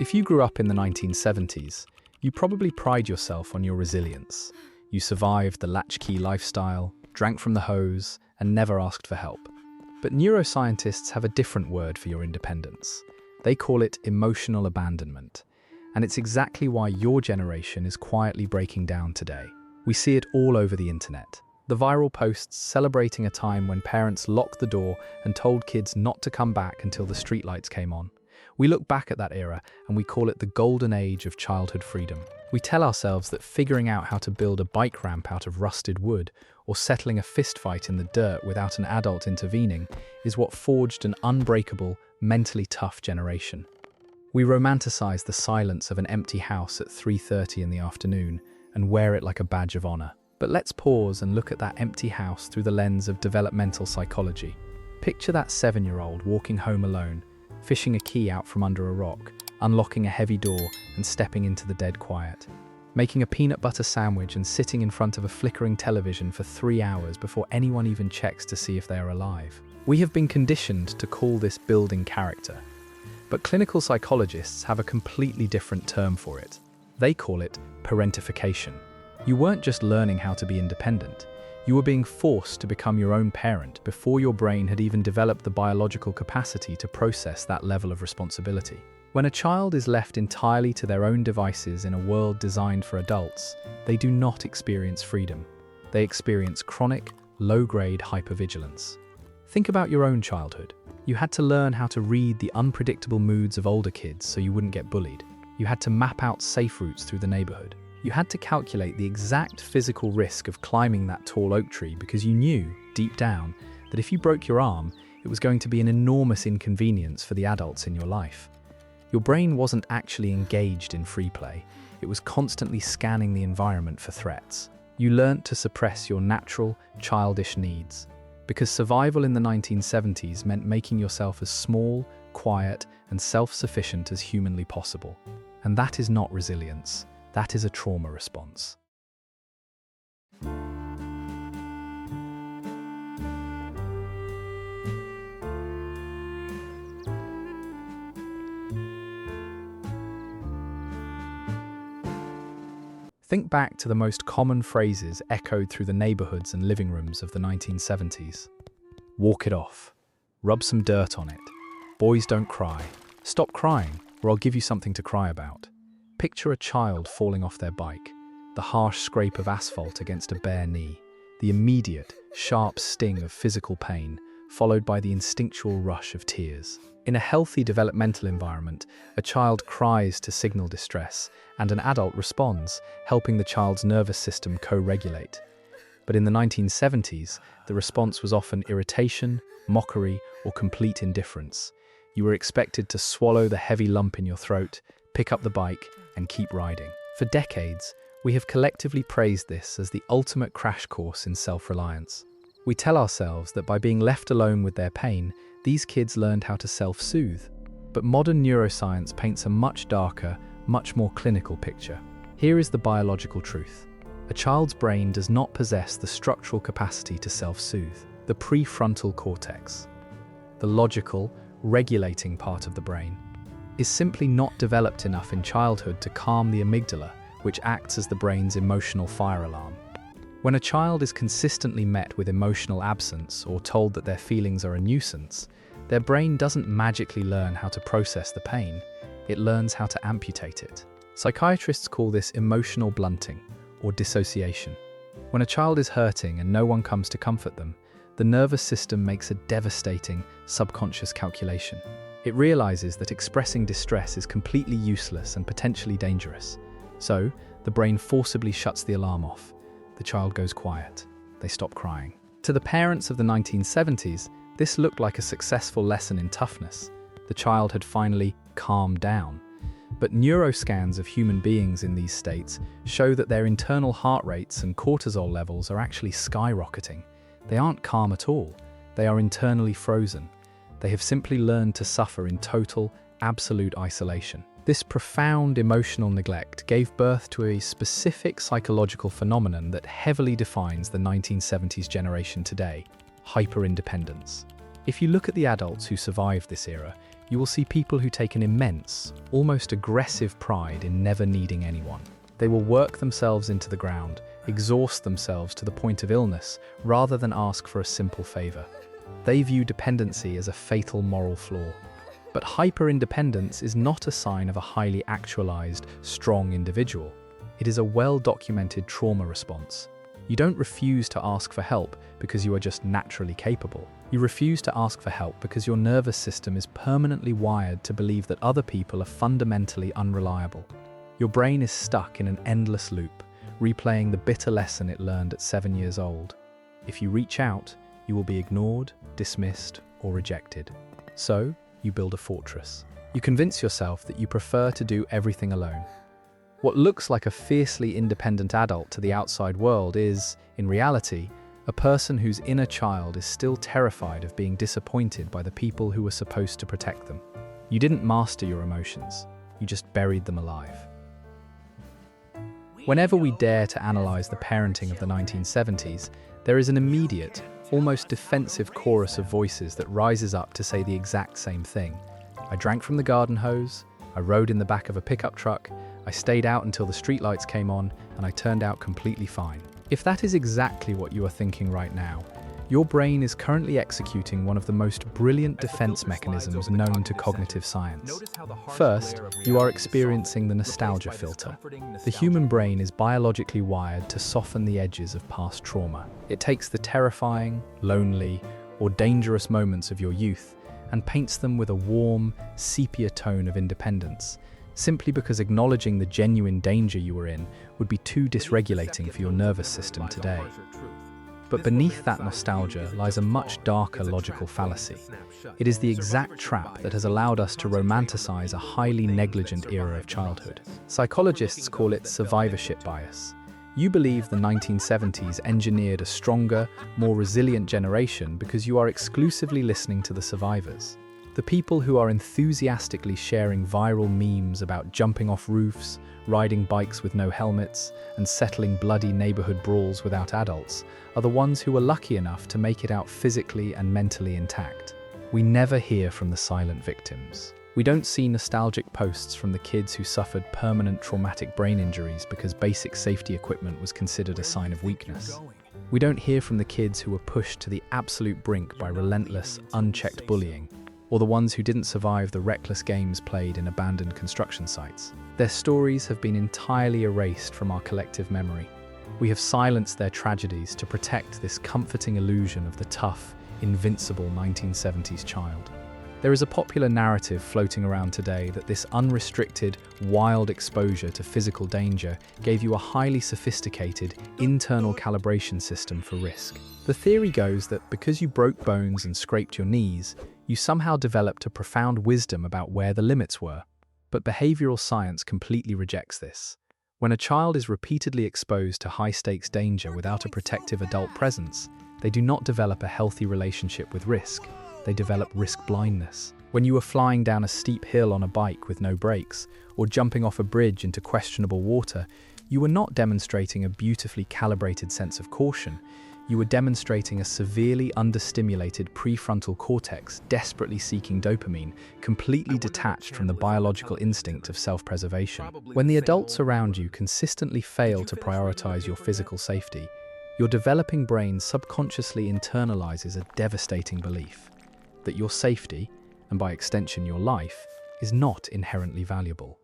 If you grew up in the 1970s, you probably pride yourself on your resilience. You survived the latchkey lifestyle, drank from the hose, and never asked for help. But neuroscientists have a different word for your independence. They call it emotional abandonment. And it's exactly why your generation is quietly breaking down today. We see it all over the internet. The viral posts celebrating a time when parents locked the door and told kids not to come back until the streetlights came on. We look back at that era and we call it the golden age of childhood freedom. We tell ourselves that figuring out how to build a bike ramp out of rusted wood or settling a fistfight in the dirt without an adult intervening is what forged an unbreakable, mentally tough generation. We romanticize the silence of an empty house at 3:30 in the afternoon and wear it like a badge of honor. But let's pause and look at that empty house through the lens of developmental psychology. Picture that 7-year-old walking home alone, fishing a key out from under a rock, unlocking a heavy door and stepping into the dead quiet. Making a peanut butter sandwich and sitting in front of a flickering television for 3 hours before anyone even checks to see if they are alive. We have been conditioned to call this building character. But clinical psychologists have a completely different term for it. They call it parentification. You weren't just learning how to be independent. You were being forced to become your own parent before your brain had even developed the biological capacity to process that level of responsibility. When a child is left entirely to their own devices in a world designed for adults, they do not experience freedom. They experience chronic, low-grade hypervigilance. Think about your own childhood. You had to learn how to read the unpredictable moods of older kids so you wouldn't get bullied. You had to map out safe routes through the neighborhood. You had to calculate the exact physical risk of climbing that tall oak tree because you knew, deep down, that if you broke your arm, it was going to be an enormous inconvenience for the adults in your life. Your brain wasn't actually engaged in free play. It was constantly scanning the environment for threats. You learnt to suppress your natural, childish needs. Because survival in the 1970s meant making yourself as small, quiet, and self-sufficient as humanly possible. And that is not resilience. That is a trauma response. Think back to the most common phrases echoed through the neighborhoods and living rooms of the 1970s. Walk it off. Rub some dirt on it. Boys don't cry. Stop crying, or I'll give you something to cry about. Picture a child falling off their bike, the harsh scrape of asphalt against a bare knee, the immediate, sharp sting of physical pain, followed by the instinctual rush of tears. In a healthy developmental environment, a child cries to signal distress, and an adult responds, helping the child's nervous system co-regulate. But in the 1970s, the response was often irritation, mockery, or complete indifference. You were expected to swallow the heavy lump in your throat, pick up the bike, and keep riding. For decades, we have collectively praised this as the ultimate crash course in self-reliance. We tell ourselves that by being left alone with their pain, these kids learned how to self-soothe. But modern neuroscience paints a much darker, much more clinical picture. Here is the biological truth. A child's brain does not possess the structural capacity to self-soothe. The prefrontal cortex, the logical, regulating part of the brain, is simply not developed enough in childhood to calm the amygdala, which acts as the brain's emotional fire alarm. When a child is consistently met with emotional absence or told that their feelings are a nuisance, their brain doesn't magically learn how to process the pain, it learns how to amputate it. Psychiatrists call this emotional blunting, or dissociation. When a child is hurting and no one comes to comfort them, the nervous system makes a devastating, subconscious calculation. It realizes that expressing distress is completely useless and potentially dangerous. So, the brain forcibly shuts the alarm off. The child goes quiet. They stop crying. To the parents of the 1970s, this looked like a successful lesson in toughness. The child had finally calmed down. But neuroscans of human beings in these states show that their internal heart rates and cortisol levels are actually skyrocketing. They aren't calm at all. They are internally frozen. They have simply learned to suffer in total, absolute isolation. This profound emotional neglect gave birth to a specific psychological phenomenon that heavily defines the 1970s generation today: hyperindependence. If you look at the adults who survived this era, you will see people who take an immense, almost aggressive pride in never needing anyone. They will work themselves into the ground, exhaust themselves to the point of illness, rather than ask for a simple favor. They view dependency as a fatal moral flaw. But hyper-independence is not a sign of a highly actualized, strong individual. It is a well-documented trauma response. You don't refuse to ask for help because you are just naturally capable. You refuse to ask for help because your nervous system is permanently wired to believe that other people are fundamentally unreliable. Your brain is stuck in an endless loop, replaying the bitter lesson it learned at 7 years old. If you reach out, you will be ignored, dismissed, or rejected. So, you build a fortress. You convince yourself that you prefer to do everything alone. What looks like a fiercely independent adult to the outside world is, in reality, a person whose inner child is still terrified of being disappointed by the people who were supposed to protect them. You didn't master your emotions, you just buried them alive. Whenever we dare to analyze the parenting of the 1970s, there is an immediate, almost defensive chorus of voices that rises up to say the exact same thing. I drank from the garden hose, I rode in the back of a pickup truck, I stayed out until the streetlights came on, and I turned out completely fine. If that is exactly what you are thinking right now, your brain is currently executing one of the most brilliant defense mechanisms known to cognitive science. First, you are experiencing the nostalgia filter. The human brain is biologically wired to soften the edges of past trauma. It takes the terrifying, lonely, or dangerous moments of your youth and paints them with a warm, sepia tone of independence, simply because acknowledging the genuine danger you were in would be too dysregulating for your nervous system today. But beneath that nostalgia lies a much darker logical fallacy. It is the exact trap that has allowed us to romanticize a highly negligent era of childhood. Psychologists call it survivorship bias. You believe the 1970s engineered a stronger, more resilient generation because you are exclusively listening to the survivors. The people who are enthusiastically sharing viral memes about jumping off roofs, riding bikes with no helmets, and settling bloody neighborhood brawls without adults are the ones who were lucky enough to make it out physically and mentally intact. We never hear from the silent victims. We don't see nostalgic posts from the kids who suffered permanent traumatic brain injuries because basic safety equipment was considered a sign of weakness. We don't hear from the kids who were pushed to the absolute brink by relentless, unchecked bullying, or the ones who didn't survive the reckless games played in abandoned construction sites. Their stories have been entirely erased from our collective memory. We have silenced their tragedies to protect this comforting illusion of the tough, invincible 1970s child. There is a popular narrative floating around today that this unrestricted, wild exposure to physical danger gave you a highly sophisticated, internal calibration system for risk. The theory goes that because you broke bones and scraped your knees, you somehow developed a profound wisdom about where the limits were. But behavioral science completely rejects this. When a child is repeatedly exposed to high-stakes danger without a protective adult presence, they do not develop a healthy relationship with risk. They develop risk blindness. When you were flying down a steep hill on a bike with no brakes, or jumping off a bridge into questionable water, you were not demonstrating a beautifully calibrated sense of caution. You were demonstrating a severely understimulated prefrontal cortex desperately seeking dopamine, completely detached from the biological instinct of self-preservation. When the adults around you consistently fail to prioritize your physical safety, your developing brain subconsciously internalizes a devastating belief that your safety, and by extension your life, is not inherently valuable.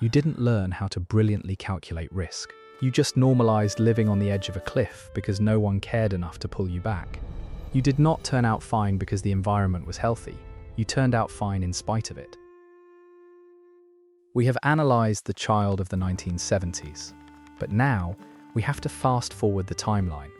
You didn't learn how to brilliantly calculate risk. You just normalized living on the edge of a cliff because no one cared enough to pull you back. You did not turn out fine because the environment was healthy. You turned out fine in spite of it. We have analyzed the child of the 1970s, but now we have to fast forward the timeline.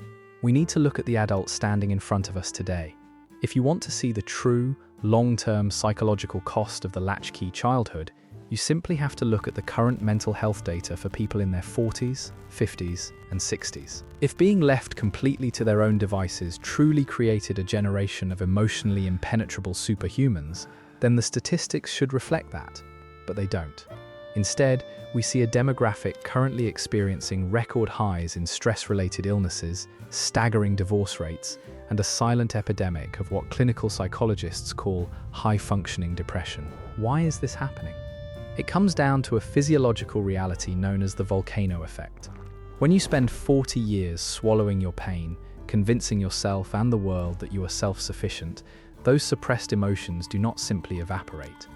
We need to look at the adult standing in front of us today. If you want to see the true, long-term psychological cost of the latchkey childhood, you simply have to look at the current mental health data for people in their 40s, 50s, and 60s. If being left completely to their own devices truly created a generation of emotionally impenetrable superhumans, then the statistics should reflect that. But they don't. Instead, we see a demographic currently experiencing record highs in stress-related illnesses, staggering divorce rates, and a silent epidemic of what clinical psychologists call high-functioning depression. Why is this happening? It comes down to a physiological reality known as the volcano effect. When you spend 40 years swallowing your pain, convincing yourself and the world that you are self-sufficient, those suppressed emotions do not simply evaporate.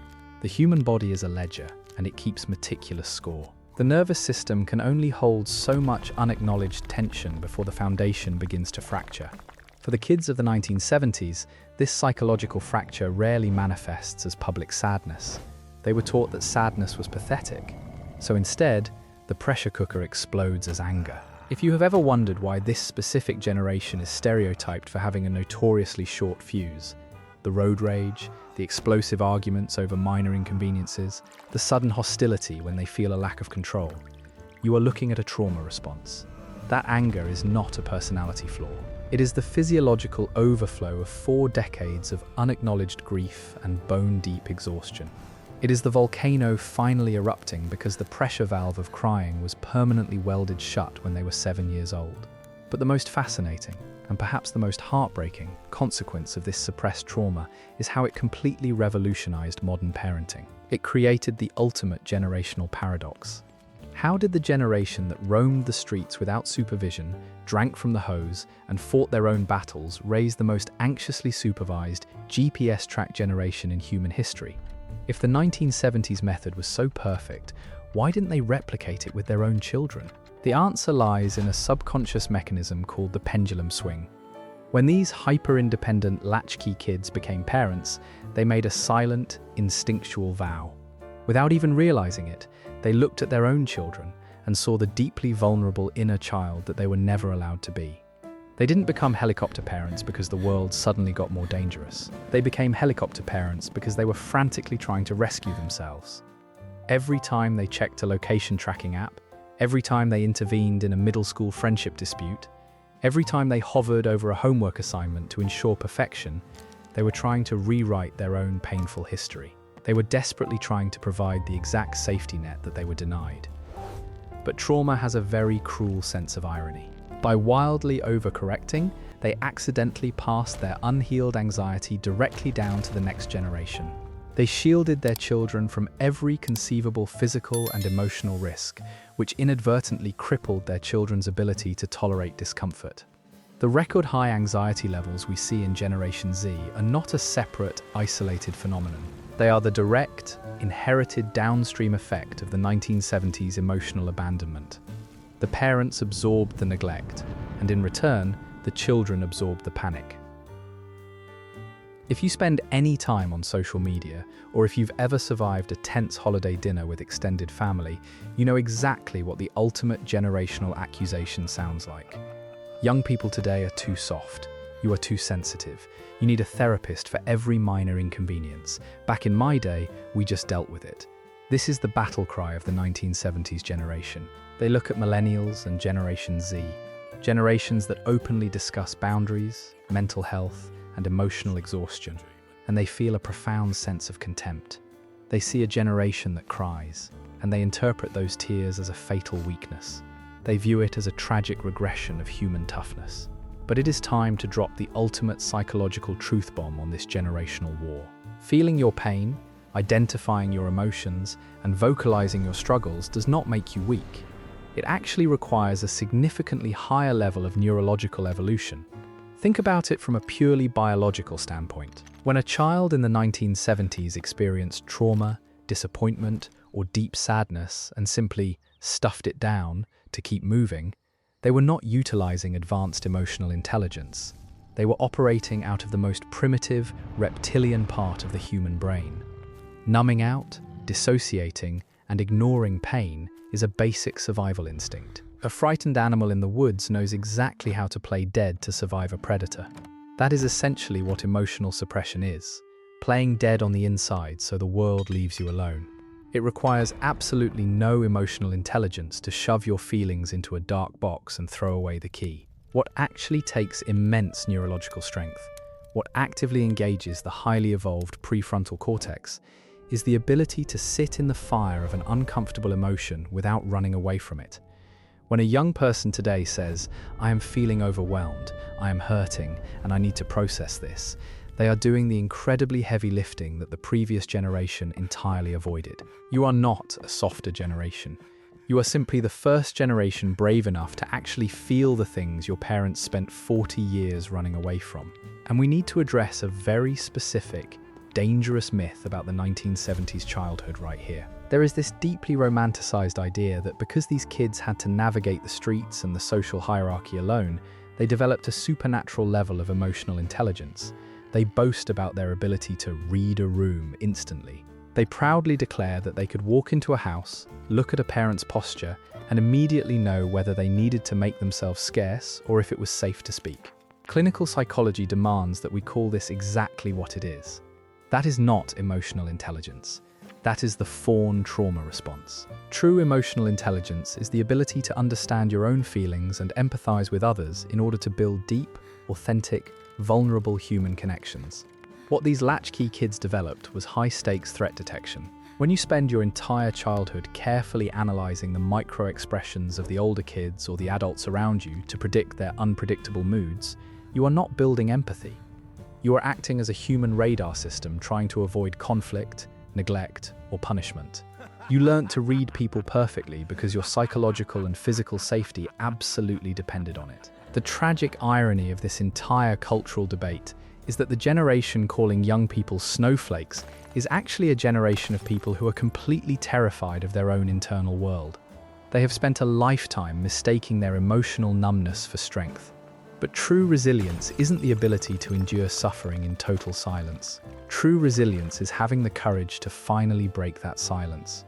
The human body is a ledger, and it keeps meticulous score. The nervous system can only hold so much unacknowledged tension before the foundation begins to fracture. For the kids of the 1970s, this psychological fracture rarely manifests as public sadness. They were taught that sadness was pathetic. So instead, the pressure cooker explodes as anger. If you have ever wondered why this specific generation is stereotyped for having a notoriously short fuse, the road rage, the explosive arguments over minor inconveniences, the sudden hostility when they feel a lack of control, you are looking at a trauma response. That anger is not a personality flaw. It is the physiological overflow of 4 decades of unacknowledged grief and bone-deep exhaustion. It is the volcano finally erupting because the pressure valve of crying was permanently welded shut when they were 7 years old. But the most fascinating, and perhaps the most heartbreaking, consequence of this suppressed trauma is how it completely revolutionized modern parenting. It created the ultimate generational paradox. How did the generation that roamed the streets without supervision, drank from the hose, and fought their own battles raise the most anxiously supervised, GPS-tracked generation in human history? If the 1970s method was so perfect, why didn't they replicate it with their own children? The answer lies in a subconscious mechanism called the pendulum swing. When these hyper-independent latchkey kids became parents, they made a silent, instinctual vow. Without even realizing it, they looked at their own children and saw the deeply vulnerable inner child that they were never allowed to be. They didn't become helicopter parents because the world suddenly got more dangerous. They became helicopter parents because they were frantically trying to rescue themselves. Every time they checked a location tracking app, every time they intervened in a middle school friendship dispute, every time they hovered over a homework assignment to ensure perfection, they were trying to rewrite their own painful history. They were desperately trying to provide the exact safety net that they were denied. But trauma has a very cruel sense of irony. By wildly overcorrecting, they accidentally passed their unhealed anxiety directly down to the next generation. They shielded their children from every conceivable physical and emotional risk, which inadvertently crippled their children's ability to tolerate discomfort. The record-high anxiety levels we see in Generation Z are not a separate, isolated phenomenon. They are the direct, inherited downstream effect of the 1970s emotional abandonment. The parents absorbed the neglect, and in return, the children absorbed the panic. If you spend any time on social media, or if you've ever survived a tense holiday dinner with extended family, you know exactly what the ultimate generational accusation sounds like. Young people today are too soft. You are too sensitive. You need a therapist for every minor inconvenience. Back in my day, we just dealt with it. This is the battle cry of the 1970s generation. They look at Millennials and Generation Z, generations that openly discuss boundaries, mental health, and emotional exhaustion, and they feel a profound sense of contempt. They see a generation that cries, and they interpret those tears as a fatal weakness. They view it as a tragic regression of human toughness. But it is time to drop the ultimate psychological truth bomb on this generational war. Feeling your pain, identifying your emotions, and vocalizing your struggles does not make you weak. It actually requires a significantly higher level of neurological evolution. Think about it from a purely biological standpoint. When a child in the 1970s experienced trauma, disappointment, or deep sadness and simply stuffed it down to keep moving, they were not utilizing advanced emotional intelligence. They were operating out of the most primitive, reptilian part of the human brain. Numbing out, dissociating, and ignoring pain is a basic survival instinct. A frightened animal in the woods knows exactly how to play dead to survive a predator. That is essentially what emotional suppression is, playing dead on the inside so the world leaves you alone. It requires absolutely no emotional intelligence to shove your feelings into a dark box and throw away the key. What actually takes immense neurological strength, what actively engages the highly evolved prefrontal cortex, is the ability to sit in the fire of an uncomfortable emotion without running away from it. When a young person today says, "I am feeling overwhelmed, I am hurting, and I need to process this," they are doing the incredibly heavy lifting that the previous generation entirely avoided. You are not a softer generation. You are simply the first generation brave enough to actually feel the things your parents spent 40 years running away from. And we need to address a very specific, dangerous myth about the 1970s childhood right here. There is this deeply romanticized idea that because these kids had to navigate the streets and the social hierarchy alone, they developed a supernatural level of emotional intelligence. They boast about their ability to read a room instantly. They proudly declare that they could walk into a house, look at a parent's posture, and immediately know whether they needed to make themselves scarce or if it was safe to speak. Clinical psychology demands that we call this exactly what it is. That is not emotional intelligence. That is the fawn trauma response. True emotional intelligence is the ability to understand your own feelings and empathize with others in order to build deep, authentic, vulnerable human connections. What these latchkey kids developed was high-stakes threat detection. When you spend your entire childhood carefully analyzing the micro-expressions of the older kids or the adults around you to predict their unpredictable moods, you are not building empathy. You are acting as a human radar system trying to avoid conflict, neglect, or punishment. You learnt to read people perfectly because your psychological and physical safety absolutely depended on it. The tragic irony of this entire cultural debate is that the generation calling young people snowflakes is actually a generation of people who are completely terrified of their own internal world. They have spent a lifetime mistaking their emotional numbness for strength. But true resilience isn't the ability to endure suffering in total silence. True resilience is having the courage to finally break that silence.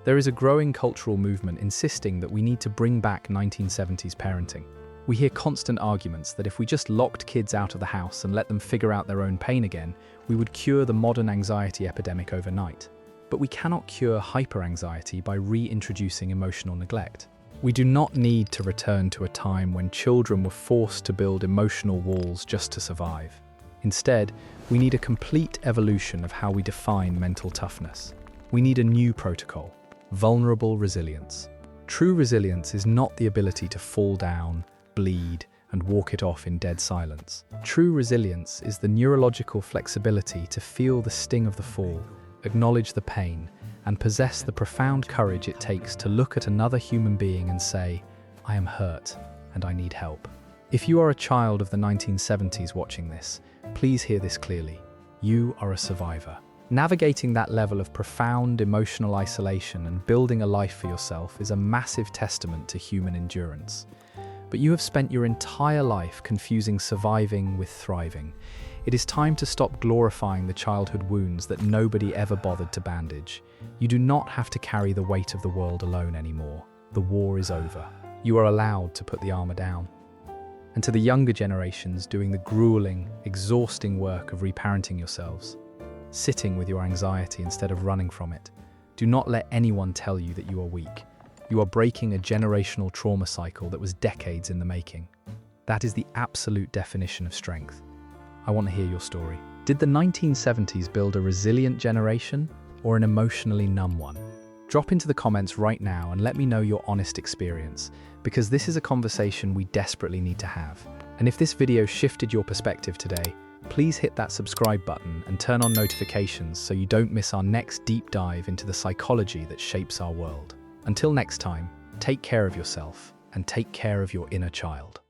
There is a growing cultural movement insisting that we need to bring back 1970s parenting. We hear constant arguments that if we just locked kids out of the house and let them figure out their own pain again, we would cure the modern anxiety epidemic overnight. But we cannot cure hyperanxiety by reintroducing emotional neglect. We do not need to return to a time when children were forced to build emotional walls just to survive. Instead, we need a complete evolution of how we define mental toughness. We need a new protocol: vulnerable resilience. True resilience is not the ability to fall down, bleed, and walk it off in dead silence. True resilience is the neurological flexibility to feel the sting of the fall, acknowledge the pain, and possess the profound courage it takes to look at another human being and say, "I am hurt and I need help." If you are a child of the 1970s watching this, please hear this clearly. You are a survivor. Navigating that level of profound emotional isolation and building a life for yourself is a massive testament to human endurance. But you have spent your entire life confusing surviving with thriving. It is time to stop glorifying the childhood wounds that nobody ever bothered to bandage. You do not have to carry the weight of the world alone anymore. The war is over. You are allowed to put the armor down. And to the younger generations doing the grueling, exhausting work of reparenting yourselves, sitting with your anxiety instead of running from it, do not let anyone tell you that you are weak. You are breaking a generational trauma cycle that was decades in the making. That is the absolute definition of strength. I want to hear your story. Did the 1970s build a resilient generation or an emotionally numb one? Drop into the comments right now and let me know your honest experience, because this is a conversation we desperately need to have. And if this video shifted your perspective today, please hit that subscribe button and turn on notifications so you don't miss our next deep dive into the psychology that shapes our world. Until next time, take care of yourself and take care of your inner child.